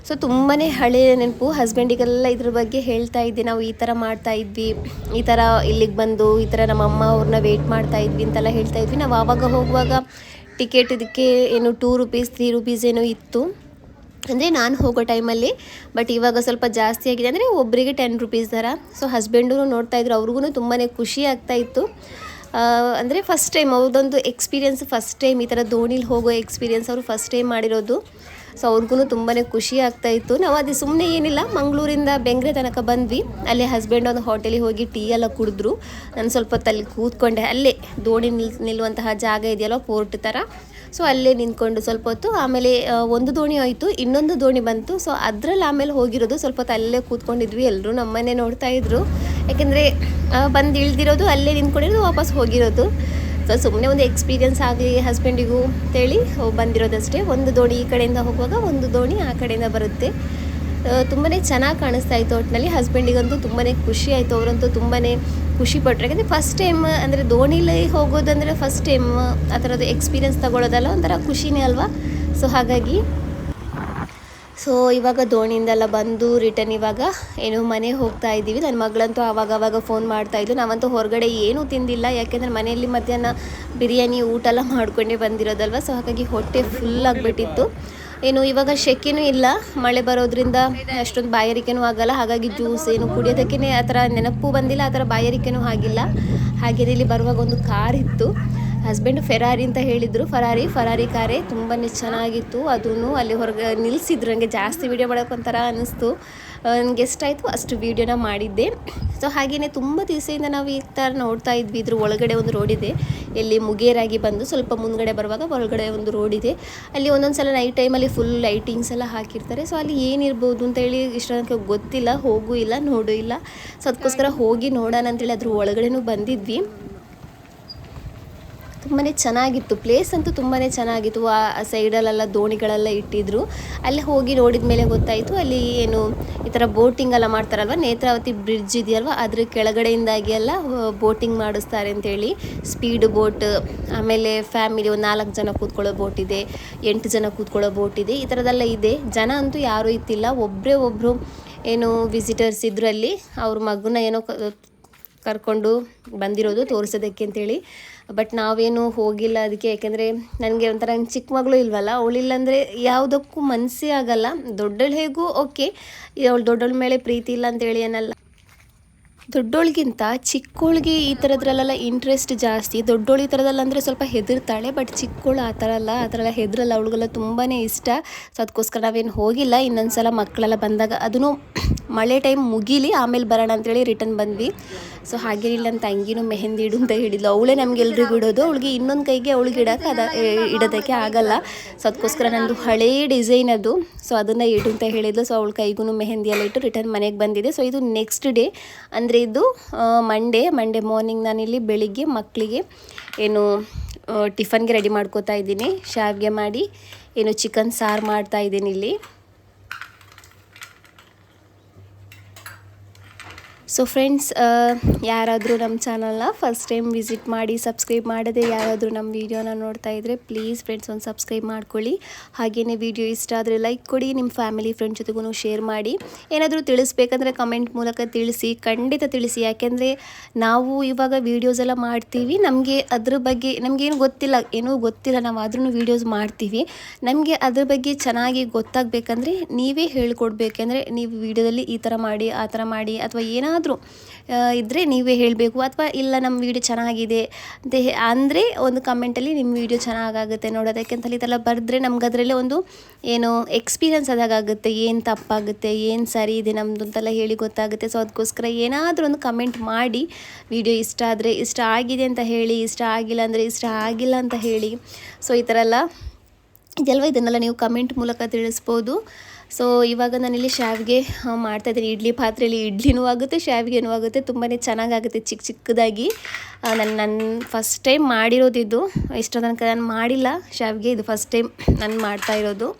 ಸೊ ತುಂಬಾ ಹಳೆಯ ನೆನಪು. ಹಸ್ಬೆಂಡಿಗೆಲ್ಲ ಇದ್ರ ಬಗ್ಗೆ ಹೇಳ್ತಾ ಇದ್ದೆ, ನಾವು ಈ ಥರ ಮಾಡ್ತಾಯಿದ್ವಿ, ಈ ಥರ ಇಲ್ಲಿಗೆ ಬಂದು ಈ ಥರ ನಮ್ಮಮ್ಮ ಅವ್ರನ್ನ ವೆಯ್ಟ್ ಮಾಡ್ತಾಯಿದ್ವಿ ಅಂತೆಲ್ಲ ಹೇಳ್ತಾ ಇದ್ವಿ. ನಾವು ಆವಾಗ ಹೋಗುವಾಗ ಟಿಕೆಟ್ ಇದಕ್ಕೆ ಏನು 2 ರೂಪೀಸ್ 3 ರೂಪೀಸ್ ಏನೋ ಇತ್ತು, ಅಂದರೆ ನಾನು ಹೋಗೋ ಟೈಮಲ್ಲಿ. ಬಟ್ ಇವಾಗ ಸ್ವಲ್ಪ ಜಾಸ್ತಿ ಆಗಿದೆ, ಅಂದರೆ ಒಬ್ಬರಿಗೆ 10 ರೂಪೀಸ್ ಥರ. ಸೊ ಹಸ್ಬೆಂಡು ನೋಡ್ತಾಯಿದ್ರು, ಅವ್ರಿಗೂ ತುಂಬಾ ಖುಷಿ ಆಗ್ತಾಯಿತ್ತು. ಅಂದರೆ ಫಸ್ಟ್ ಟೈಮ್ ಅವ್ರದ್ದೊಂದು ಎಕ್ಸ್ಪೀರಿಯೆನ್ಸ್, ಫಸ್ಟ್ ಟೈಮ್ ಈ ಥರ ದೋಣಿಲಿ ಹೋಗೋ ಎಕ್ಸ್ಪೀರಿಯೆನ್ಸ್ ಅವರು ಫಸ್ಟ್ ಟೈಮ್ ಮಾಡಿರೋದು. ಸೊ ಅವ್ರಿಗೂ ತುಂಬಾ ಖುಷಿ ಆಗ್ತಾಯಿತ್ತು. ನಾವು ಅದು ಸುಮ್ಮನೆ ಏನಿಲ್ಲ, ಮಂಗಳೂರಿಂದ ಬೆಂಗ್ರೆ ತನಕ ಬಂದ್ವಿ. ಅಲ್ಲಿ ಹಸ್ಬೆಂಡ್ ಒಂದು ಹೋಟೆಲಿಗೆ ಹೋಗಿ ಟೀ ಎಲ್ಲ ಕುಡಿದ್ರು. ನಾನು ಸ್ವಲ್ಪ ಹೊತ್ತಲ್ಲಿ ಕೂತ್ಕೊಂಡೆ, ಅಲ್ಲೇ ದೋಣಿ ನಿಲ್ಲುವಂತಹ ಜಾಗ ಇದೆಯಲ್ಲ, ಪೋರ್ಟ್ ಥರ. ಸೊ ಅಲ್ಲೇ ನಿಂತ್ಕೊಂಡು ಸ್ವಲ್ಪ ಹೊತ್ತು, ಆಮೇಲೆ ಒಂದು ದೋಣಿ ಆಯಿತು, ಇನ್ನೊಂದು ದೋಣಿ ಬಂತು. ಸೊ ಅದರಲ್ಲಿ ಆಮೇಲೆ ಹೋಗಿರೋದು, ಸ್ವಲ್ಪ ಹೊತ್ತು ಅಲ್ಲೇ ಕೂತ್ಕೊಂಡಿದ್ವಿ. ಎಲ್ಲರೂ ನಮ್ಮನ್ನೇ ನೋಡ್ತಾಯಿದ್ರು, ಯಾಕೆಂದರೆ ಬಂದು ಇಳ್ದಿರೋದು, ಅಲ್ಲೇ ನಿಂತ್ಕೊಂಡಿರೋದು, ವಾಪಸ್ ಹೋಗಿರೋದು. ಸೊ ಸುಮ್ಮನೆ ಒಂದು ಎಕ್ಸ್ಪೀರಿಯೆನ್ಸ್ ಆಗಲಿ ಹಸ್ಬೆಂಡಿಗೂ ಅಂತೇಳಿ ಬಂದಿರೋದಷ್ಟೇ. ಒಂದು ದೋಣಿ ಈ ಕಡೆಯಿಂದ ಹೋಗುವಾಗ ಒಂದು ದೋಣಿ ಆ ಕಡೆಯಿಂದ ಬರುತ್ತೆ. ತುಂಬಾ ಚೆನ್ನಾಗಿ ಕಾಣಿಸ್ತಾ ಇತ್ತು. ಒಟ್ಟಿನಲ್ಲಿ ಹಸ್ಬೆಂಡಿಗಂತೂ ತುಂಬಾ ಖುಷಿ ಆಯಿತು, ಅವರಂತೂ ತುಂಬಾ ಖುಷಿ ಪಟ್ಟರು. ಯಾಕಂದರೆ ಫಸ್ಟ್ ಟೈಮ್ ಅಂದರೆ ದೋಣಿಲಿ ಹೋಗೋದಂದರೆ ಫಸ್ಟ್ ಟೈಮ್ ಆ ಥರದ್ದು ಎಕ್ಸ್ಪೀರಿಯೆನ್ಸ್ ತಗೊಳ್ಳೋದಲ್ಲ, ಒಂಥರ ಖುಷಿನೇ ಅಲ್ವಾ. ಸೊ ಹಾಗಾಗಿ ಸೊ ಇವಾಗ ದೋಣಿಯಿಂದೆಲ್ಲ ಬಂದು ರಿಟರ್ನ್ ಇವಾಗ ಮನೆ ಹೋಗ್ತಾ ಇದ್ದೀವಿ. ನನ್ನ ಮಗಳಂತೂ ಆವಾಗವಾಗ ಫೋನ್ ಮಾಡ್ತಾಯಿದ್ಲು. ನಾವಂತೂ ಹೊರಗಡೆ ಏನೂ ತಿಂದಿಲ್ಲ, ಯಾಕೆಂದರೆ ಮನೆಯಲ್ಲಿ ಮಧ್ಯಾಹ್ನ ಬಿರಿಯಾನಿ ಊಟ ಎಲ್ಲ ಮಾಡ್ಕೊಂಡೇ ಬಂದಿರೋದಲ್ವ. ಸೊ ಹಾಗಾಗಿ ಹೊಟ್ಟೆ ಫುಲ್ ಆಗಿಬಿಟ್ಟಿತ್ತು. ಇವಾಗ ಶೆಕೆನೂ ಇಲ್ಲ, ಮಳೆ ಬರೋದ್ರಿಂದ ಅಷ್ಟೊಂದು ಬಾಯಾರಿಕೆನೂ ಆಗಲ್ಲ. ಹಾಗಾಗಿ ಜ್ಯೂಸ್ ಕುಡಿಯೋದಕ್ಕೇ ಆ ಥರ ನೆನಪು ಬಂದಿಲ್ಲ, ಆ ಥರ ಬಾಯಾರಿಕೆನೂ ಆಗಿಲ್ಲ. ಹಾಗೆಯೇ ಇಲ್ಲಿ ಬರುವಾಗ ಒಂದು ಕಾರ್ ಇತ್ತು, ಹಸ್ಬೆಂಡ್ ಫೆರಾರಿ ಅಂತ ಹೇಳಿದರು. ಫರಾರಿ ಕಾರೇ ತುಂಬಾ ಚೆನ್ನಾಗಿತ್ತು. ಅದೂ ಅಲ್ಲಿ ಹೊರಗೆ ನಿಲ್ಲಿಸಿದ್ರು. ನನಗೆ ಜಾಸ್ತಿ ವೀಡಿಯೋ ಮಾಡೋಕ್ಕೊಂಥರ ಅನ್ನಿಸ್ತು, ನನಗೆ ಎಷ್ಟಾಯಿತು ಅಷ್ಟು ವೀಡಿಯೋನ ಮಾಡಿದ್ದೆ. ಸೊ ಹಾಗೆಯೇ ತುಂಬ ದಿವಸದಿಂದ ನಾವು ಈ ಥರ ನೋಡ್ತಾ ಇದ್ವಿ. ಇದ್ರ ಒಳಗಡೆ ಒಂದು ರೋಡ್ ಇದೆ, ಎಲ್ಲಿ ಮುಗೇರಾಗಿ ಬಂದು ಸ್ವಲ್ಪ ಮುಂದ್ಗಡೆ ಬರುವಾಗ ಒಳಗಡೆ ಒಂದು ರೋಡ್ ಇದೆ. ಅಲ್ಲಿ ಒಂದೊಂದು ಸಲ ನೈಟ್ ಟೈಮಲ್ಲಿ ಫುಲ್ ಲೈಟಿಂಗ್ಸ್ ಎಲ್ಲ ಹಾಕಿರ್ತಾರೆ. ಸೊ ಅಲ್ಲಿ ಏನಿರ್ಬೋದು ಅಂತೇಳಿ ಇಷ್ಟೊಂದು ಗೊತ್ತಿಲ್ಲ, ಹೋಗೂ ಇಲ್ಲ, ನೋಡೂ ಇಲ್ಲ. ಸೊ ಅದಕ್ಕೋಸ್ಕರ ಹೋಗಿ ನೋಡೋಣ ಅಂತೇಳಿ ಅದ್ರ ಒಳಗಡೆನೂ ಬಂದಿದ್ವಿ. ತುಂಬಾ ಚೆನ್ನಾಗಿತ್ತು, ಪ್ಲೇಸ್ ಅಂತೂ ತುಂಬಾ ಚೆನ್ನಾಗಿತ್ತು. ಆ ಸೈಡಲ್ಲೆಲ್ಲ ದೋಣಿಗಳೆಲ್ಲ ಇಟ್ಟಿದ್ರು. ಅಲ್ಲಿ ಹೋಗಿ ನೋಡಿದ ಮೇಲೆ ಗೊತ್ತಾಯಿತು, ಅಲ್ಲಿ ಈ ಥರ ಬೋಟಿಂಗ್ ಎಲ್ಲ ಮಾಡ್ತಾರಲ್ವ, ನೇತ್ರಾವತಿ ಬ್ರಿಡ್ಜ್ ಇದೆಯಲ್ವ, ಅದ್ರ ಕೆಳಗಡೆಯಿಂದಾಗಿ ಎಲ್ಲ ಬೋಟಿಂಗ್ ಮಾಡಿಸ್ತಾರೆ ಅಂತೇಳಿ. ಸ್ಪೀಡ್ ಬೋಟ್, ಆಮೇಲೆ ಫ್ಯಾಮಿಲಿ ಒಂದು 4 ಜನ ಕೂತ್ಕೊಳ್ಳೋ ಬೋಟ್ ಇದೆ, 8 ಜನ ಕೂತ್ಕೊಳ್ಳೋ ಬೋಟ್ ಇದೆ, ಈ ಥರದ್ದೆಲ್ಲ ಇದೆ. ಜನ ಅಂತೂ ಯಾರೂ ಇತ್ತಿಲ್ಲ, ಒಬ್ಬರು ವಿಸಿಟರ್ಸ್ ಇದ್ರು. ಅಲ್ಲಿ ಅವ್ರ ಮಗುನ ಕರ್ಕೊಂಡು ಬಂದಿರೋದು ತೋರಿಸೋದಕ್ಕೆ ಅಂತೇಳಿ. ಬಟ್ ನಾವೇನು ಹೋಗಿಲ್ಲ ಅದಕ್ಕೆ, ಯಾಕೆಂದರೆ ನನಗೆ ಒಂಥರ ಚಿಕ್ಕ ಮಗಳು ಇಲ್ವಲ್ಲ, ಅವಳಿಲ್ಲಾಂದರೆ ಯಾವುದಕ್ಕೂ ಮನಸ್ಸೇ ಆಗಲ್ಲ. ದೊಡ್ಡಳು ಹೇಗೂ ಓಕೆ, ಅವಳು ದೊಡ್ಡಳ ಮೇಲೆ ಪ್ರೀತಿ ಇಲ್ಲ ಅಂತೇಳಿ ಏನಲ್ಲ, ದೊಡ್ಡೋಳಿಗಿಂತ ಚಿಕ್ಕೋಳಿಗೆ ಈ ಥರದ್ರಲ್ಲೆಲ್ಲ ಇಂಟ್ರೆಸ್ಟ್ ಜಾಸ್ತಿ. ದೊಡ್ಡೋಳು ಈ ಥರದಲ್ಲ ಅಂದರೆ ಸ್ವಲ್ಪ ಹೆದರ್ತಾಳೆ, ಬಟ್ ಚಿಕ್ಕೋಳು ಆ ಥರ ಎಲ್ಲ ಹೆದರಲ್ಲ, ಅವಳಿಗೆಲ್ಲ ತುಂಬಾ ಇಷ್ಟ. ಸೊ ಅದಕ್ಕೋಸ್ಕರ ನಾವೇನು ಹೋಗಿಲ್ಲ. ಇನ್ನೊಂದು ಸಲ ಮಕ್ಕಳೆಲ್ಲ ಬಂದಾಗ, ಅದನ್ನು ಮಳೆ ಟೈಮ್ ಮುಗೀಲಿ ಆಮೇಲೆ ಬರೋಣ ಅಂತೇಳಿ ರಿಟರ್ನ್ ಬಂದ್ವಿ. ಸೊ ಹಾಗೇನಿಲ್ಲ, ನನ್ನ ತಂಗಿನೂ ಮೆಹಂದಿ ಇಡು ಅಂತ ಹೇಳಿದ್ಲು. ಅವಳೇ ನಮಗೆಲ್ರಿಗೂ ಇಡೋದು, ಅವಳಿಗೆ ಇನ್ನೊಂದು ಕೈಗೆ ಅವಳಿಗೆ ಇಡೋದಕ್ಕೆ ಆಗಲ್ಲ. ಸೊ ಅದಕ್ಕೋಸ್ಕರ ನಂದು ಹಳೇ ಡಿಸೈನ್ ಅದು, ಸೊ ಅದನ್ನು ಇಡು ಅಂತ ಹೇಳಿದ್ಲು. ಸೊ ಅವಳ ಕೈಗೂ ಮೆಹಂದಿ ಎಲ್ಲ ಇಟ್ಟು ರಿಟರ್ನ್ ಮನೆಗೆ ಬಂದಿದೆ. ಸೊ ಇದು ನೆಕ್ಸ್ಟ್ ಡೇ, ಅಂದರೆ ಇದು ಮಂಡೇ ಮಾರ್ನಿಂಗ್ ನಾನಿಲ್ಲಿ ಬೆಳಿಗ್ಗೆ ಮಕ್ಕಳಿಗೆ ಟಿಫನ್ಗೆ ರೆಡಿ ಮಾಡ್ಕೋತಾ ಇದ್ದೀನಿ. ಶಾವಿಗೆ ಮಾಡಿ ಚಿಕನ್ ಸಾರು ಮಾಡ್ತಾ ಇದ್ದೀನಿ ಇಲ್ಲಿ. ಸೊ ಫ್ರೆಂಡ್ಸ್, ಯಾರಾದರೂ ನಮ್ಮ ಚಾನಲ್ನ ಫಸ್ಟ್ ಟೈಮ್ ವಿಸಿಟ್ ಮಾಡಿ ಸಬ್ಸ್ಕ್ರೈಬ್ ಮಾಡದೆ ಯಾರಾದರೂ ನಮ್ಮ ವೀಡಿಯೋನ ನೋಡ್ತಾ ಇದ್ದರೆ ಪ್ಲೀಸ್ ಫ್ರೆಂಡ್ಸ್ ಒಂದು ಸಬ್ಸ್ಕ್ರೈಬ್ ಮಾಡ್ಕೊಳ್ಳಿ. ಹಾಗೆಯೇ ವಿಡಿಯೋ ಇಷ್ಟ ಆದರೆ ಲೈಕ್ ಕೊಡಿ, ನಿಮ್ಮ ಫ್ಯಾಮಿಲಿ ಫ್ರೆಂಡ್ಸ್ ಜೊತೆಗೂ ಶೇರ್ ಮಾಡಿ. ಏನಾದರೂ ತಿಳಿಸ್ಬೇಕಂದ್ರೆ ಕಮೆಂಟ್ ಮೂಲಕ ತಿಳಿಸಿ, ಖಂಡಿತ ತಿಳಿಸಿ. ಯಾಕೆಂದರೆ ನಾವು ಇವಾಗ ವೀಡಿಯೋಸ್ ಎಲ್ಲ ಮಾಡ್ತೀವಿ, ನಮಗೆ ಅದ್ರ ಬಗ್ಗೆ ನಮಗೇನು ಗೊತ್ತಿಲ್ಲ, ನಾವು ಆದ್ರೂ ವೀಡಿಯೋಸ್ ಮಾಡ್ತೀವಿ. ನಮಗೆ ಅದ್ರ ಬಗ್ಗೆ ಚೆನ್ನಾಗಿ ಗೊತ್ತಾಗಬೇಕಂದ್ರೆ ನೀವೇ ಹೇಳ್ಕೊಡ್ಬೇಕಂದ್ರೆ ನೀವು ವೀಡಿಯೋದಲ್ಲಿ ಈ ಥರ ಮಾಡಿ ಆ ಥರ ಮಾಡಿ ಅಥವಾ ಏನಾದರೂ ಇದ್ದರೆ ನೀವೇ ಹೇಳಬೇಕು. ಅಥವಾ ಇಲ್ಲ ನಮ್ಮ ವೀಡಿಯೋ ಚೆನ್ನಾಗಿದೆ ಅಂತ ಅಂದರೆ ಒಂದು ಕಮೆಂಟಲ್ಲಿ ನಿಮ್ಮ ವೀಡಿಯೋ ಚೆನ್ನಾಗಾಗುತ್ತೆ ನೋಡೋದಕ್ಕೆ ಅಂತಲ್ಲಿ ಇದೆಲ್ಲ ಬರೆದ್ರೆ ನಮ್ಗೆ ಅದರಲ್ಲೇ ಒಂದು ಏನು ಎಕ್ಸ್ಪೀರಿಯನ್ಸ್ ಆದಾಗುತ್ತೆ, ಏನು ತಪ್ಪಾಗುತ್ತೆ ಏನು ಸರಿ ಇದೆ ನಮ್ಮದು ಅಂತೆಲ್ಲ ಹೇಳಿ ಗೊತ್ತಾಗುತ್ತೆ. ಸೊ ಅದಕ್ಕೋಸ್ಕರ ಏನಾದರೂ ಒಂದು ಕಮೆಂಟ್ ಮಾಡಿ, ವಿಡಿಯೋ ಇಷ್ಟ ಆದರೆ ಇಷ್ಟ ಆಗಿದೆ ಅಂತ ಹೇಳಿ, ಇಷ್ಟ ಆಗಿಲ್ಲ ಅಂದರೆ ಇಷ್ಟ ಆಗಿಲ್ಲ ಅಂತ ಹೇಳಿ. ಸೊ ಈ ಥರ ಎಲ್ಲ ಇದನ್ನೆಲ್ಲ ನೀವು ಕಮೆಂಟ್ ಮೂಲಕ ತಿಳಿಸ್ಬೋದು. ಸೊ ಇವಾಗ ನಾನಿಲ್ಲಿ ಶಾವಿಗೆ ಮಾಡ್ತಾಯಿದ್ದೀನಿ. ಇಡ್ಲಿ ಪಾತ್ರೆಯಲ್ಲಿ ಇಡ್ಲಿನೂ ಆಗುತ್ತೆ, ಶಾವಿಗೆನೂ ಆಗುತ್ತೆ, ತುಂಬಾ ಚೆನ್ನಾಗಾಗುತ್ತೆ ಚಿಕ್ಕದಾಗಿ. ನಾನು ಫಸ್ಟ್ ಟೈಮ್ ಮಾಡಿರೋದಿದ್ದು, ಇಷ್ಟೋ ತನಕ ನಾನು ಮಾಡಿಲ್ಲ ಶಾವಿಗೆ, ಇದು ಫಸ್ಟ್ ಟೈಮ್ ನಾನು ಮಾಡ್ತಾಯಿರೋದು.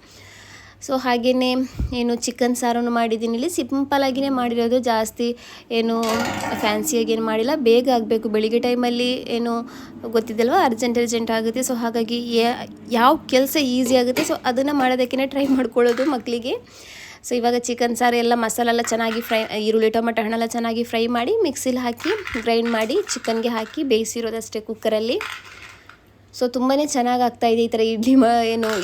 ಸೊ ಹಾಗೆಯೇ ಏನು ಚಿಕನ್ ಸಾರನ್ನು ಮಾಡಿದ್ದೀನಿ. ಇಲ್ಲಿ ಸಿಂಪಲಾಗಿಯೇ ಮಾಡಿರೋದು, ಜಾಸ್ತಿ ಏನು ಫ್ಯಾನ್ಸಿಯಾಗಿ ಏನು ಮಾಡಿಲ್ಲ. ಬೇಗ ಆಗಬೇಕು, ಬೆಳಿಗ್ಗೆ ಟೈಮಲ್ಲಿ ಏನು ಗೊತ್ತಿದ್ದಲ್ವ, ಅರ್ಜೆಂಟ್ ಆಗುತ್ತೆ. ಸೊ ಹಾಗಾಗಿ ಯಾವ ಕೆಲಸ ಈಸಿ ಆಗುತ್ತೆ ಸೊ ಅದನ್ನು ಮಾಡೋದಕ್ಕೆ ಟ್ರೈ ಮಾಡ್ಕೊಳ್ಳೋದು ಮಕ್ಕಳಿಗೆ. ಸೊ ಇವಾಗ ಚಿಕನ್ ಸಾರು ಎಲ್ಲ ಮಸಾಲೆ ಎಲ್ಲ ಚೆನ್ನಾಗಿ ಈರುಳ್ಳಿ ಟೊಮೆಟೊ ಹಣ್ಣೆಲ್ಲ ಚೆನ್ನಾಗಿ ಫ್ರೈ ಮಾಡಿ ಮಿಕ್ಸಿಲಿ ಹಾಕಿ ಗ್ರೈಂಡ್ ಮಾಡಿ ಚಿಕನ್ಗೆ ಹಾಕಿ ಬೇಯಿಸಿರೋದಷ್ಟೇ ಕುಕ್ಕರಲ್ಲಿ. ಸೊ ತುಂಬಾ ಚೆನ್ನಾಗಿ ಆಗ್ತಾಯಿದೆ ಈ ಥರ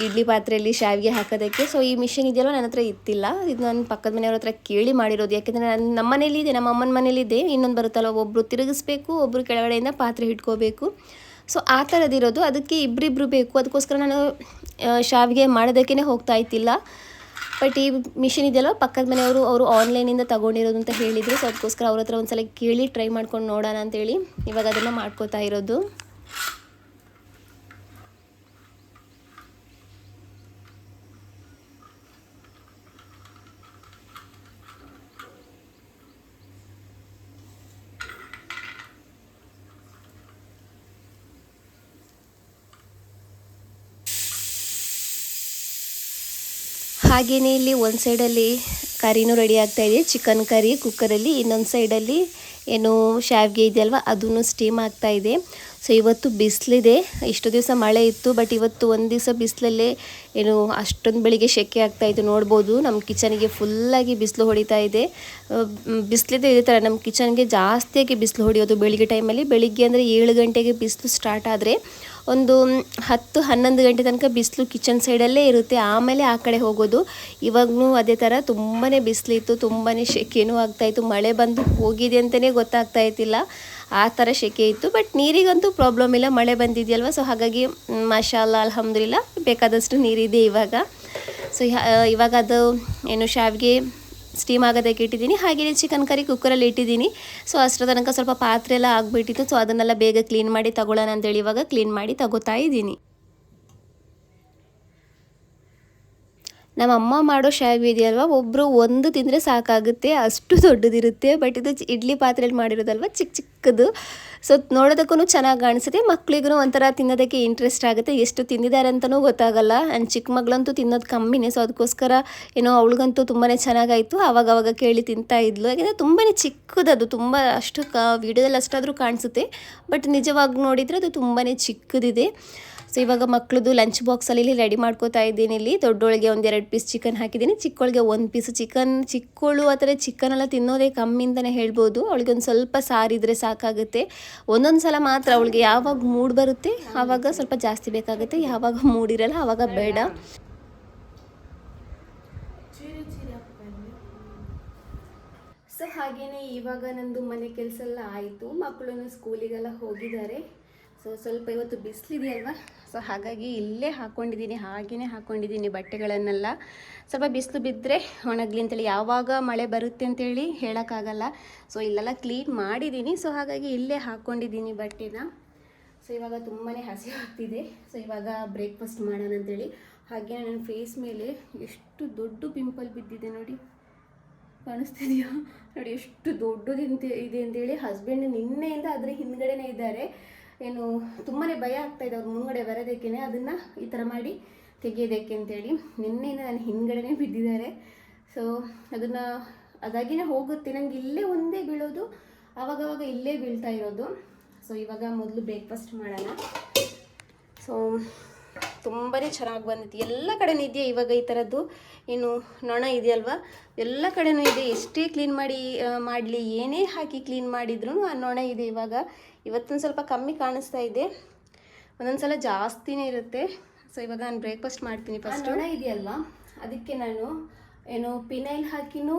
ಇಡ್ಲಿ ಪಾತ್ರೆಯಲ್ಲಿ ಶಾವಿಗೆ ಹಾಕೋದಕ್ಕೆ. ಸೊ ಈ ಮಿಷಿನ್ ಇದೆಯಲ್ಲ ನನ್ನ ಹತ್ರ ಇತ್ತಿಲ್ಲ, ಇದು ನಾನು ಪಕ್ಕದ ಮನೆಯವ್ರ ಹತ್ರ ಕೇಳಿ ಮಾಡಿರೋದು. ಯಾಕೆಂದರೆ ನಮ್ಮ ಮನೇಲಿದೆ, ನಮ್ಮ ಅಮ್ಮನ ಮನೇಲಿದೆ. ಇನ್ನೊಂದು ಬರುತ್ತಲ್ಲ, ಒಬ್ಬರು ತಿರುಗಿಸ್ಬೇಕು, ಒಬ್ಬರು ಕೆಳಗಡೆಯಿಂದ ಪಾತ್ರೆ ಇಟ್ಕೋಬೇಕು. ಸೊ ಆ ಥರದಿರೋದು, ಅದಕ್ಕೆ ಇಬ್ಬರಿಬ್ಬರು ಬೇಕು. ಅದಕ್ಕೋಸ್ಕರ ನಾನು ಶಾವಿಗೆ ಮಾಡೋದಕ್ಕೇ ಹೋಗ್ತಾ ಇತ್ತಿಲ್ಲ. ಬಟ್ ಈ ಮಿಷಿನ್ ಇದೆಯಲ್ಲ ಪಕ್ಕದ ಮನೆಯವರು, ಅವರು ಆನ್ಲೈನಿಂದ ತೊಗೊಂಡಿರೋದು ಅಂತ ಹೇಳಿದರು. ಸೊ ಅದಕ್ಕೋಸ್ಕರ ಅವ್ರ ಹತ್ರ ಒಂದು ಸಲ ಕೇಳಿ ಟ್ರೈ ಮಾಡ್ಕೊಂಡು ನೋಡೋಣ ಅಂತೇಳಿ ಇವಾಗ ಅದನ್ನು ಮಾಡ್ಕೋತಾ ಇರೋದು. ಹಾಗೆಯೇ ಇಲ್ಲಿ ಒಂದು ಸೈಡಲ್ಲಿ ಕರಿನೂ ರೆಡಿ ಆಗ್ತಾಯಿದೆ, ಚಿಕನ್ ಕರಿ ಕುಕ್ಕರಲ್ಲಿ. ಇನ್ನೊಂದು ಸೈಡಲ್ಲಿ ಏನು ಶಾವಿಗೆ ಇದೆಯಲ್ವ ಅದನ್ನು ಸ್ಟೀಮ್ ಆಗ್ತಾಯಿದೆ. ಸೊ ಇವತ್ತು ಬಿಸಿಲಿದೆ, ಇಷ್ಟು ದಿವಸ ಮಳೆ ಇತ್ತು, ಬಟ್ ಇವತ್ತು ಒಂದು ದಿವಸ ಬಿಸಿಲಲ್ಲೇ ಏನು ಅಷ್ಟೊಂದು ಬೆಳಿಗ್ಗೆ ಸೆಕೆ ಆಗ್ತಾಯಿತ್ತು. ನೋಡ್ಬೋದು ನಮ್ಮ ಕಿಚನಿಗೆ ಫುಲ್ಲಾಗಿ ಬಿಸಿಲು ಹೊಡಿತಾ ಇದೆ. ಬಿಸಿಲಿದೆ ಇದೇ ಥರ ನಮ್ಮ ಕಿಚನ್ಗೆ ಜಾಸ್ತಿಯಾಗಿ ಬಿಸಿಲು ಹೊಡೆಯೋದು ಬೆಳಿಗ್ಗೆ ಟೈಮಲ್ಲಿ. ಬೆಳಿಗ್ಗೆ ಅಂದರೆ 7 ಗಂಟೆಗೆ ಬಿಸಿಲು ಸ್ಟಾರ್ಟ್ ಆದರೆ ಒಂದು 10-11 ಗಂಟೆ ತನಕ ಬಿಸಿಲು ಕಿಚನ್ ಸೈಡಲ್ಲೇ ಇರುತ್ತೆ, ಆಮೇಲೆ ಆ ಕಡೆ ಹೋಗೋದು. ಇವಾಗೂ ಅದೇ ಥರ ತುಂಬಾ ಬಿಸಿಲಿತ್ತು, ತುಂಬಾ ಸೆಕೆನೂ ಆಗ್ತಾಯಿತ್ತು. ಮಳೆ ಬಂದು ಹೋಗಿದೆ ಅಂತಲೇ ಗೊತ್ತಾಗ್ತಾ ಇತ್ತಿಲ್ಲ, ಆ ಥರ ಸೆಕೆ ಇತ್ತು. ಬಟ್ ನೀರಿಗಂತೂ ಪ್ರಾಬ್ಲಮ್ ಇಲ್ಲ, ಮಳೆ ಬಂದಿದೆಯಲ್ವ. ಸೊ ಹಾಗಾಗಿ ಮಾಶಾಅಲ್ಲಾ ಅಲ್ಹಮ್ದುಲಿಲ್ಲಾ ಬೇಕಾದಷ್ಟು ನೀರಿದೆ ಇವಾಗ. ಸೊ ಇವಾಗ ಅದು ಏನು ಶಾವಿಗೆ ಸ್ಟೀಮ್ ಆಗೋದಕ್ಕೆ ಇಟ್ಟಿದ್ದೀನಿ. ಹಾಗೆಯೇ ಚಿಕನ್ ಕರಿ ಕುಕ್ಕರಲ್ಲಿ ಇಟ್ಟಿದ್ದೀನಿ. ಸೊ ಅಷ್ಟರ ತನಕ ಸ್ವಲ್ಪ ಪಾತ್ರೆ ಎಲ್ಲ ಆಗಿಬಿಟ್ಟಿತ್ತು. ಸೊ ಅದನ್ನೆಲ್ಲ ಬೇಗ ಕ್ಲೀನ್ ಮಾಡಿ ತಗೊಳ್ಳೋಣ ಅಂತೇಳಿ ಇವಾಗ ಕ್ಲೀನ್ ಮಾಡಿ ತಗೋತಾ ಇದ್ದೀನಿ. ನಮ್ಮ ಅಮ್ಮ ಮಾಡೋ ಶಾವಿಗೆ ಇದೆಯಲ್ವ, ಒಬ್ಬರು ಒಂದು ತಿಂದರೆ ಸಾಕಾಗುತ್ತೆ, ಅಷ್ಟು ದೊಡ್ಡದಿರುತ್ತೆ. ಬಟ್ ಇದು ಇಡ್ಲಿ ಪಾತ್ರೆಯಲ್ಲಿ ಮಾಡಿರೋದಲ್ವ, ಚಿಕ್ಕದು. ಸೊ ನೋಡೋದಕ್ಕೂ ಚೆನ್ನಾಗಿ ಕಾಣಿಸುತ್ತೆ, ಮಕ್ಳಿಗೂ ಒಂಥರ ತಿನ್ನೋದಕ್ಕೆ ಇಂಟ್ರೆಸ್ಟ್ ಆಗುತ್ತೆ. ಎಷ್ಟು ತಿಂದಿದ್ದಾರೆ ಅಂತಲೂ ಗೊತ್ತಾಗಲ್ಲ. ನನ್ನ ಚಿಕ್ಕ ಮಗಳಂತೂ ತಿನ್ನೋದು ಕಮ್ಮಿನೇ. ಸೊ ಅದಕ್ಕೋಸ್ಕರ ಏನೋ ಅವಳಿಗಂತೂ ತುಂಬಾ ಚೆನ್ನಾಗಾಯಿತು, ಆವಾಗ ಕೇಳಿ ತಿಂತಾ ಇದ್ಲು. ಯಾಕೆಂದರೆ ತುಂಬಾ ಚಿಕ್ಕದದು, ತುಂಬ ಅಷ್ಟು ವೀಡಿಯೋದಲ್ಲಿ ಅಷ್ಟಾದರೂ ಕಾಣಿಸುತ್ತೆ, ಬಟ್ ನಿಜವಾಗಿ ನೋಡಿದರೆ ಅದು ತುಂಬಾ ಚಿಕ್ಕದಿದೆ. ಸೊ ಇವಾಗ ಮಕ್ಕಳದು ಲಂಚ್ ಬಾಕ್ಸಲ್ಲಿ ಇಲ್ಲಿ ರೆಡಿ ಮಾಡ್ಕೋತಾ ಇದ್ದೀನಿ. ಇಲ್ಲಿ ದೊಡ್ಡೋಳಿಗೆ 1-2 ಪೀಸ್ ಚಿಕನ್ ಹಾಕಿದ್ದೀನಿ, ಚಿಕ್ಕವಳಿಗೆ 1 ಪೀಸ್ ಚಿಕನ್. ಚಿಕ್ಕವಳು ಆ ಥರ ಚಿಕನೆಲ್ಲ ತಿನ್ನೋದೇ ಕಮ್ಮಿ ಅಂತಲೇ ಹೇಳ್ಬೋದು. ಅವಳಿಗೆ ಒಂದು ಸ್ವಲ್ಪ ಸಾರಿದ್ರೆ ಸಾಕಾಗುತ್ತೆ. ಒಂದೊಂದು ಸಲ ಮಾತ್ರ ಅವಳಿಗೆ ಯಾವಾಗ ಮೂಡ್ ಬರುತ್ತೆ ಆವಾಗ ಸ್ವಲ್ಪ ಜಾಸ್ತಿ ಬೇಕಾಗುತ್ತೆ, ಯಾವಾಗ ಮೂಡಿರಲ್ಲ ಆವಾಗ ಬೇಡ. ಸೊ ಹಾಗೆಯೇ ಇವಾಗ ನಂದು ಮನೆ ಕೆಲಸ ಎಲ್ಲ ಆಯಿತು, ಮಕ್ಕಳನ್ನು ಸ್ಕೂಲಿಗೆಲ್ಲ ಹೋಗಿದ್ದಾರೆ. ಸೊ ಸ್ವಲ್ಪ ಇವತ್ತು ಬಿಸಿಲಿದೆಯಲ್ವ, ಸೊ ಹಾಗಾಗಿ ಇಲ್ಲೇ ಹಾಕ್ಕೊಂಡಿದ್ದೀನಿ ಬಟ್ಟೆಗಳನ್ನೆಲ್ಲ. ಸ್ವಲ್ಪ ಬಿಸಿಲು ಬಿದ್ದರೆ ಒಣಗಲಿ ಅಂತೇಳಿ, ಯಾವಾಗ ಮಳೆ ಬರುತ್ತೆ ಅಂತೇಳಿ ಹೇಳೋಕ್ಕಾಗಲ್ಲ. ಸೊ ಇಲ್ಲೆಲ್ಲ ಕ್ಲೀನ್ ಮಾಡಿದ್ದೀನಿ. ಸೊ ಹಾಗಾಗಿ ಇಲ್ಲೇ ಹಾಕ್ಕೊಂಡಿದ್ದೀನಿ ಬಟ್ಟೆನ. ಸೊ ಇವಾಗ ತುಂಬಾ ಹಸಿವಾಗ್ತಿದೆ. ಸೊ ಇವಾಗ ಬ್ರೇಕ್ಫಾಸ್ಟ್ ಮಾಡೋಣ ಅಂತೇಳಿ. ಹಾಗೆ ನನ್ನ ಫೇಸ್ ಮೇಲೆ ಎಷ್ಟು ದೊಡ್ಡ ಪಿಂಪಲ್ ಬಿದ್ದಿದೆ ನೋಡಿ, ಕಾಣಿಸ್ತಿದೆಯಾ ನೋಡಿ, ಎಷ್ಟು ದೊಡ್ಡದಂತೆ ಇದೆ ಅಂತೇಳಿ. ಹಸ್ಬೆಂಡ್ ನಿನ್ನೆಯಿಂದ ಅದ್ರ ಹಿಂದ್ಗಡೆನೇ ಇದ್ದಾರೆ. ಏನು ತುಂಬಾ ಭಯ ಆಗ್ತಾಯಿದೆ ಅವ್ರು ಮುಂದ್ಗಡೆ ಬರೋದಕ್ಕೇ, ಅದನ್ನು ಈ ಥರ ಮಾಡಿ ತೆಗೆಯೋದಕ್ಕೆ ಅಂತೇಳಿ ನಿನ್ನೆಯಿಂದ ನಾನು ಹಿಂದ್ಗಡೆನೇ ಬಿದ್ದಿದ್ದಾರೆ. ಸೊ ಅದನ್ನು ಅದಾಗಿನೇ ಹೋಗುತ್ತೆ. ನನಗೆ ಇಲ್ಲೇ ಒಂದೇ ಬೀಳೋದು, ಆವಾಗವಾಗ ಇಲ್ಲೇ ಬೀಳ್ತಾ ಇರೋದು. ಸೊ ಇವಾಗ ಮೊದಲು ಬ್ರೇಕ್ಫಾಸ್ಟ್ ಮಾಡೋಣ. ಸೊ ತುಂಬಾ ಚೆನ್ನಾಗಿ ಬಂದಿತ್ತು. ಎಲ್ಲ ಕಡೆನೂ ಇದೆಯಾ ಇವಾಗ ಈ ಥರದ್ದು ಏನು ನೊಣ ಇದೆಯಲ್ವಾ, ಎಲ್ಲ ಕಡೆನೂ ಇದೆ. ಎಷ್ಟೇ ಕ್ಲೀನ್ ಮಾಡಲಿ, ಏನೇ ಹಾಕಿ ಕ್ಲೀನ್ ಮಾಡಿದ್ರೂ ಆ ನೊಣ ಇದೆ. ಇವತ್ತೊಂದು ಸ್ವಲ್ಪ ಕಮ್ಮಿ ಕಾಣಿಸ್ತಾ ಇದೆ, ಒಂದೊಂದು ಸಲ ಜಾಸ್ತಿನೇ ಇರುತ್ತೆ. ಸೊ ಇವಾಗ ನಾನು ಬ್ರೇಕ್ಫಾಸ್ಟ್ ಮಾಡ್ತೀನಿ. ಫಸ್ಟ್ ನೊಣ ಇದೆಯಲ್ವಾ, ಅದಕ್ಕೆ ನಾನು ಪಿನೈಲ್ ಹಾಕಿನೂ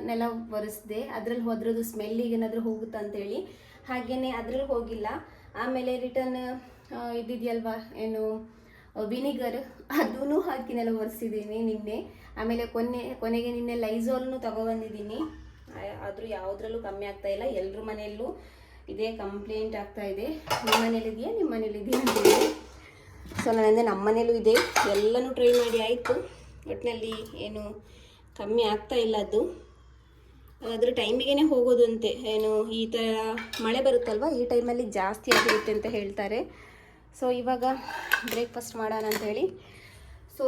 ನೆಲ ಒರೆಸಿದೆ. ಅದ್ರಲ್ಲಿ ಹೋದ್ರದ್ದು ಸ್ಮೆಲ್ಲಿಗೆ ಏನಾದರೂ ಹೋಗುತ್ತಾ ಅಂತೇಳಿ, ಹಾಗೆಯೇ ಅದ್ರಲ್ಲಿ ಹೋಗಿಲ್ಲ. ಆಮೇಲೆ ರಿಟರ್ನ್ ಇದ್ದಿದೆಯಲ್ವಾ ವಿನಿಗರ್, ಅದೂ ಹಾಕಿ ನೆಲ ಒರೆಸಿದ್ದೀನಿ ನಿನ್ನೆ. ಆಮೇಲೆ ಕೊನೆಗೆ ನಿನ್ನೆ ಲೈಝಾಲ್ನು ತಗೊಬಂದಿದ್ದೀನಿ. ಆದರೂ ಯಾವುದ್ರಲ್ಲೂ ಕಮ್ಮಿ ಆಗ್ತಾಯಿಲ್ಲ. ಎಲ್ಲರ ಮನೆಯಲ್ಲೂ ಇದೇ ಕಂಪ್ಲೇಂಟ್ ಆಗ್ತಾಯಿದೆ. ನಿಮ್ಮ ಮನೇಲಿದೆಯಾ, ನಿಮ್ಮ ಮನೇಲಿದೆಯಾ ಅಂತೇಳಿ. ಸೊ ನಾನಂದರೆ ನಮ್ಮ ಮನೇಲೂ ಇದೆ, ಎಲ್ಲನೂ ಟ್ರೈ ಮಾಡಿ ಆಯಿತು. ಒಟ್ಟಿನಲ್ಲಿ ಏನು ಕಮ್ಮಿ ಆಗ್ತಾ ಇಲ್ಲ. ಅದು ಅದ್ರ ಟೈಮಿಗೆ ಹೋಗೋದು ಅಂತೆ. ಈ ಥರ ಮಳೆ ಬರುತ್ತಲ್ವ, ಈ ಟೈಮಲ್ಲಿ ಜಾಸ್ತಿ ಆಗಿರುತ್ತೆ ಅಂತ ಹೇಳ್ತಾರೆ. ಸೊ ಇವಾಗ ಬ್ರೇಕ್ಫಾಸ್ಟ್ ಮಾಡೋಣ ಅಂಥೇಳಿ. ಸೊ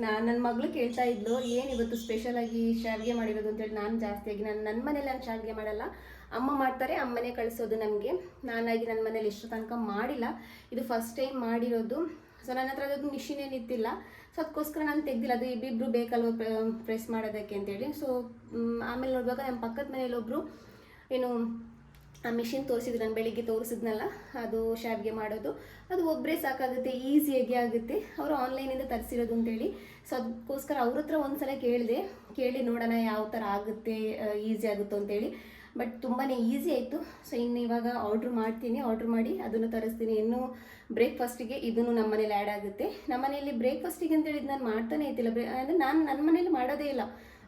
ನನ್ನ ಮಗಳು ಕೇಳ್ತಾ ಇದ್ಲು, ಏನು ಇವತ್ತು ಸ್ಪೆಷಲಾಗಿ ಶಾವಿಗೆ ಮಾಡಿರೋದು ಅಂತೇಳಿ. ನಾನು ಜಾಸ್ತಿಯಾಗಿ ನನ್ನ ಮನೇಲಿ ನಾನು ಶಾವಿಗೆ ಮಾಡಲ್ಲ, ಅಮ್ಮ ಮಾಡ್ತಾರೆ, ಅಮ್ಮನೇ ಕಳಿಸೋದು ನಮಗೆ. ನಾನಾಗಿ ನನ್ನ ಮನೇಲಿ ಎಷ್ಟು ತನಕ ಮಾಡಿಲ್ಲ, ಇದು ಫಸ್ಟ್ ಟೈಮ್ ಮಾಡಿರೋದು. ಸೊ ನನ್ನ ಹತ್ರ ಅದೊಂದು ಮಿಷಿನ್ ಏನಿತ್ತಿಲ್ಲ, ಸೊ ಅದಕ್ಕೋಸ್ಕರ ನಾನು ತೆಗ್ದಿಲ್ಲ. ಅದು ಇಬ್ಬಿಬ್ರು ಬೇಕಲ್ವ ಪ್ರೆಸ್ ಮಾಡೋದಕ್ಕೆ ಅಂತೇಳಿ. ಸೊ ಆಮೇಲೆ ನೋಡುವಾಗ ನಮ್ಮ ಪಕ್ಕದ ಮನೇಲೊಬ್ಬರು ಆ ಮಿಷಿನ್ ತೋರಿಸಿದ್ರು, ನಾನು ಬೆಳಿಗ್ಗೆ ತೋರಿಸಿದ್ನಲ್ಲ, ಅದು ಶಾವಿಗೆ ಮಾಡೋದು. ಅದು ಒಬ್ಬರೇ ಸಾಕಾಗುತ್ತೆ, ಈಸಿಯಾಗಿ ಆಗುತ್ತೆ. ಅವರು ಆನ್ಲೈನಿಂದ ತರಿಸಿರೋದು ಅಂತೇಳಿ. ಸೊ ಅದಕ್ಕೋಸ್ಕರ ಅವ್ರ ಹತ್ರ ಒಂದ್ಸಲ ಕೇಳಿ ನೋಡೋಣ ಯಾವ ಥರ ಆಗುತ್ತೆ, ಈಸಿ ಆಗುತ್ತೋ ಅಂತೇಳಿ. ಬಟ್ ತುಂಬಾ ಈಸಿ ಆಯಿತು. ಸೊ ಇನ್ನು ಇವಾಗ ಆರ್ಡ್ರ್ ಮಾಡಿ ಅದನ್ನು ತರಿಸ್ತೀನಿ. ಇನ್ನೂ ಬ್ರೇಕ್ಫಾಸ್ಟಿಗೆ ಇದನ್ನು ನಮ್ಮ ಮನೇಲಿ ಆ್ಯಡ್ ಆಗುತ್ತೆ. ನಮ್ಮ ಮನೆಯಲ್ಲಿ ಬ್ರೇಕ್ಫಾಸ್ಟಿಗೆ ಅಂತೇಳಿ ನಾನು ಮಾಡ್ತಾನೆ ಇರ್ತಿಲ್ಲ. ಅಂದರೆ ನಾನು ನನ್ನ ಮನೇಲಿ ಮಾಡೋದೇ ಇಲ್ಲ,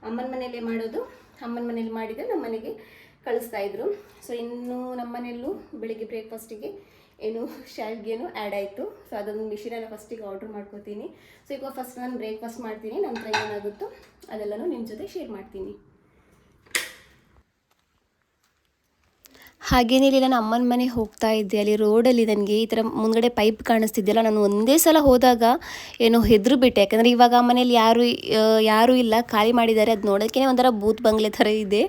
ಅಮ್ಮನ ಮನೆಯಲ್ಲೇ ಮಾಡೋದು. ಅಮ್ಮನ ಮನೇಲಿ ಮಾಡಿದರೆ ನಮ್ಮ ಮನೆಗೆ ಕಳಿಸ್ತಾಯಿದ್ರು. ಸೊ ಇನ್ನು ನಮ್ಮ ಮನೆಯಲ್ಲೂ ಬೆಳಿಗ್ಗೆ ಬ್ರೇಕ್ಫಾಸ್ಟಿಗೆ ಶಾವಿಗೆನೂ ಆ್ಯಡ್ ಆಯಿತು. ಸೊ ಅದೊಂದು ಮಿಷಿನನ್ನು ಫಸ್ಟಿಗೆ ಆರ್ಡ್ರ್ ಮಾಡ್ಕೋತೀನಿ. ಸೊ ಈಗ ಫಸ್ಟ್ ನಾನು ಬ್ರೇಕ್ಫಾಸ್ಟ್ ಮಾಡ್ತೀನಿ, ನಂತರ ಏನಾಗುತ್ತೋ ಅದೆಲ್ಲನೂ ನಿಮ್ಮ ಜೊತೆ ಶೇರ್ ಮಾಡ್ತೀನಿ. ಹಾಗೇನೇ ಇಲ್ಲಿ ನಾನು ಅಮ್ಮನ ಮನೆ ಹೋಗ್ತಾ ಇದ್ದೆ. ಅಲ್ಲಿ ರೋಡಲ್ಲಿ ನನಗೆ ಈ ಥರ ಮುಂದ್ಗಡೆ ಪೈಪ್ ಕಾಣಿಸ್ತಿದ್ದೆಲ್ಲ. ನಾನು ಒಂದೇ ಸಲ ಹೋದಾಗ ಹೆದ್ರು ಬಿಟ್ಟೆ. ಯಾಕಂದರೆ ಇವಾಗ ಆ ಮನೇಲಿ ಯಾರೂ ಇಲ್ಲ, ಖಾಲಿ ಮಾಡಿದ್ದಾರೆ. ಅದು ನೋಡೋಕ್ಕೇ ಒಂಥರ ಬೂತ್ ಬಂಗ್ಲೆ ಥರ ಇದೆ.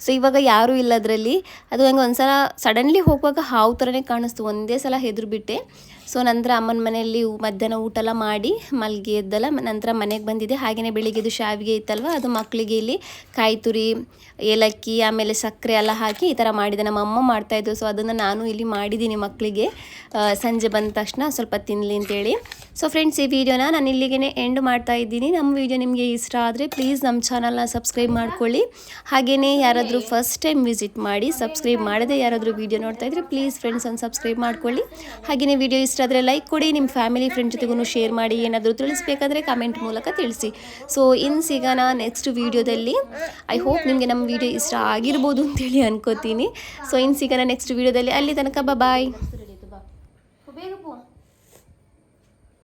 ಸೊ ಇವಾಗ ಯಾರೂ ಇಲ್ಲ ಅದರಲ್ಲಿ. ಅದು ಹಂಗೆ ಒಂದು ಸಲ ಸಡನ್ಲಿ ಹೋಗುವಾಗ ಹಾವು ಥರನೇ ಕಾಣಿಸ್ತು. ಒಂದೇ ಸಲ ಹೆದ್ರು ಬಿಟ್ಟೆ. ಸೊ ನಂತರ ಅಮ್ಮನ ಮನೆಯಲ್ಲಿ ಮಧ್ಯಾಹ್ನ ಊಟ ಎಲ್ಲ ಮಾಡಿ ಮಲ್ಗೆ ಎದ್ದಲ್ಲ. ನಂತರ ಮನೆಗೆ ಬಂದಿದ್ದೆ. ಹಾಗೆಯೇ ಬೆಳಿಗ್ಗೆದು ಶಾವಿಗೆ ಇತ್ತಲ್ವ, ಅದು ಮಕ್ಕಳಿಗೆ ಇಲ್ಲಿ ಕಾಯಿ ತುರಿ, ಏಲಕ್ಕಿ, ಆಮೇಲೆ ಸಕ್ಕರೆ ಎಲ್ಲ ಹಾಕಿ ಈ ಥರ ಮಾಡಿದೆ. ನಮ್ಮ ಅಮ್ಮ ಮಾಡ್ತಾಯಿದ್ರು. ಸೊ ಅದನ್ನು ನಾನು ಇಲ್ಲಿ ಮಾಡಿದ್ದೀನಿ ಮಕ್ಕಳಿಗೆ, ಸಂಜೆ ಬಂದ ತಕ್ಷಣ ಸ್ವಲ್ಪ ತಿನ್ನಲಿ ಅಂತೇಳಿ. ಸೊ ಫ್ರೆಂಡ್ಸ್, ಈ ವಿಡಿಯೋನ ನಾನು ಇಲ್ಲಿಗೆ ಎಂಡ್ ಮಾಡ್ತಾ ಇದ್ದೀನಿ. ನಮ್ಮ ವಿಡಿಯೋ ನಿಮಗೆ ಇಷ್ಟ ಆದರೆ ಪ್ಲೀಸ್ ನಮ್ಮ ಚಾನಲ್ನ ಸಬ್ಸ್ಕ್ರೈಬ್ ಮಾಡ್ಕೊಳ್ಳಿ. ಹಾಗೆಯೇ ಯಾರಾದರೂ ಫಸ್ಟ್ ಟೈಮ್ ವಿಸಿಟ್ ಮಾಡಿ ಸಬ್ಸ್ಕ್ರೈಬ್ ಮಾಡದೆ ಯಾರಾದರೂ ವಿಡಿಯೋ ನೋಡ್ತಾ ಇದ್ದರೆ ಪ್ಲೀಸ್ ಫ್ರೆಂಡ್ಸ್ ಒಂದು ಸಬ್ಸ್ಕ್ರೈಬ್ ಮಾಡ್ಕೊಳ್ಳಿ. ಹಾಗೆಯೇ ವಿಡಿಯೋ ಇಷ್ಟ ಆದರೆ ಲೈಕ್ ಕೊಡಿ, ನಿಮ್ಮ ಫ್ಯಾಮಿಲಿ ಫ್ರೆಂಡ್ ಜೊತೆಗೂ ಶೇರ್ ಮಾಡಿ. ಏನಾದರೂ ತಿಳಿಸ್ಬೇಕಾದ್ರೆ ಕಮೆಂಟ್ ಮೂಲಕ ತಿಳಿಸಿ. ಸೊ ಇನ್ನು ಸಿಗೋಣ ನೆಕ್ಸ್ಟ್ ವಿಡಿಯೋದಲ್ಲಿ. ಐ ಹೋಪ್ ನಿಮಗೆ ನಮ್ಮ ವಿಡಿಯೋ ಇಷ್ಟ ಆಗಿರ್ಬೋದು ಅಂತೇಳಿ ಅನ್ಕೋತೀನಿ. ಸೊ ಇನ್ನು ಸಿಗೋಣ ನೆಕ್ಸ್ಟ್ ವಿಡಿಯೋದಲ್ಲಿ. ಅಲ್ಲಿ ತನಕ ಬಾಯ್.